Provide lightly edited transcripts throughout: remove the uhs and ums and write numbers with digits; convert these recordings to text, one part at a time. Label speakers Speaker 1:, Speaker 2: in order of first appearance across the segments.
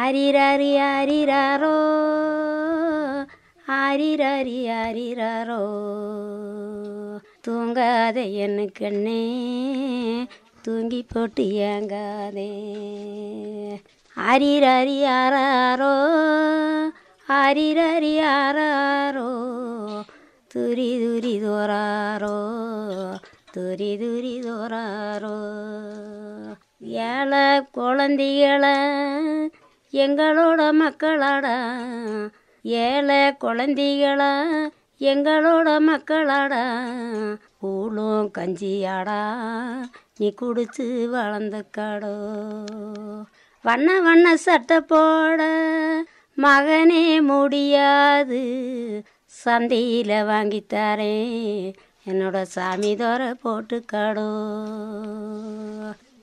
Speaker 1: ஆரிராரி ஆரிராரோ ஆரிராரி ஆரிராரோ தூங்காத என்ன கண்ணே தூங்கி போட்டு ஏங்காதே ஆரிராரி ஆராரோ ஆரிராரி ஆராரோ துரி துரி தோராரோ துரி துரி தோராரோ ஏழை குழந்தைகளை எங்களோட மக்களாடா ஏழை குழந்தைகளா எங்களோட மக்களாடா கூழும் கஞ்சியாடா நீ குடிச்சு வளர்ந்த காடோ வண்ண வண்ண சட்டை போட மகனே முடியாது சந்தையில் வாங்கித்தாரேன் என்னோட சாமி தோற போட்டு காடோ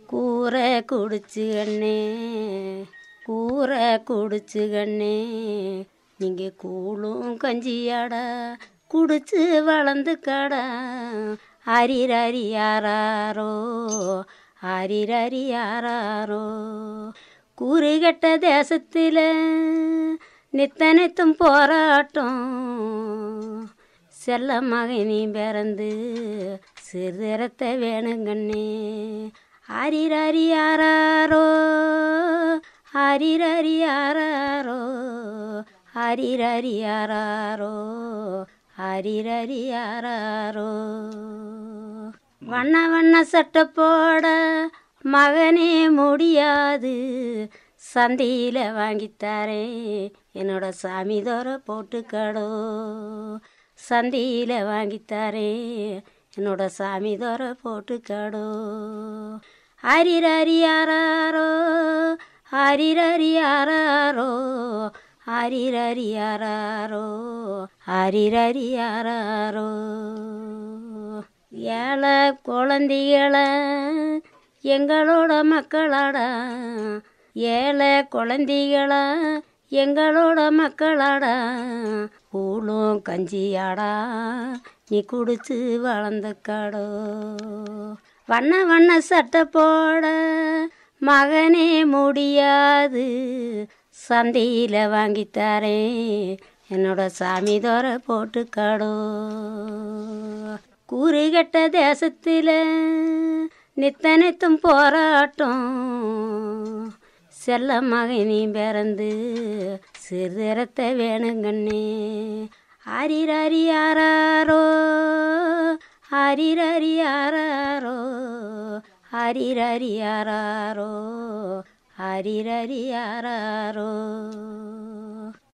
Speaker 1: கூரை குடிச்சு கண்ணே கூரை குடிச்சு கண்ணே நீங்கள் கூழும் கஞ்சியாடா குடிச்சு வளர்ந்து கடா ஆரிராரி யாராரோ ஆரிராரி யாராரோ கூறுகட்ட தேசத்தில் நித்தனைத்தும் போராட்டம் செல்ல மகனி பிறந்து சிறுதரத்தை வேணுங்கண்ணே ஆரிராரி யாராரோ ஆரிராரி யாராரோ ஆரிராரி யாராரோ ஆரிராரி யாராரோ வண்ண வண்ண சட்டை போட மகனே முடியாது சந்தையில் வாங்கித்தாரேன் என்னோட சாமி தோற போட்டு கடோ சந்தையில் வாங்கித்தாரேன் என்னோட சாமி தோற போட்டு கடோ ஆரிராரி யாராரோ ஆரிராரி யாராரோ ஆரிராரி யாராரோ ஆரிராரி யாராரோ ஏழை குழந்தைகளை எங்களோட மக்களாடா ஏழை குழந்தைகளா எங்களோட மக்களாடா கூழும் கஞ்சியாடா நீ குடிச்சு வளர்ந்த காடோ வண்ண வண்ண சட்டை போட மகனே முடியாது சந்தையில் வாங்கித்தாரேன் என்னோட சாமி தோற போட்டு காடோ கூறுகட்ட தேசத்தில் நித்தனைத்தும் போராட்டம் செல்ல மகனி பிறந்து சிறுதரத்தை வேணுங்கண்ணே ஆரிராரி யாராரோ ஆரிராரி யாராரோ ஆரிராரி யாராரோ ஆரிராரி யாராரோ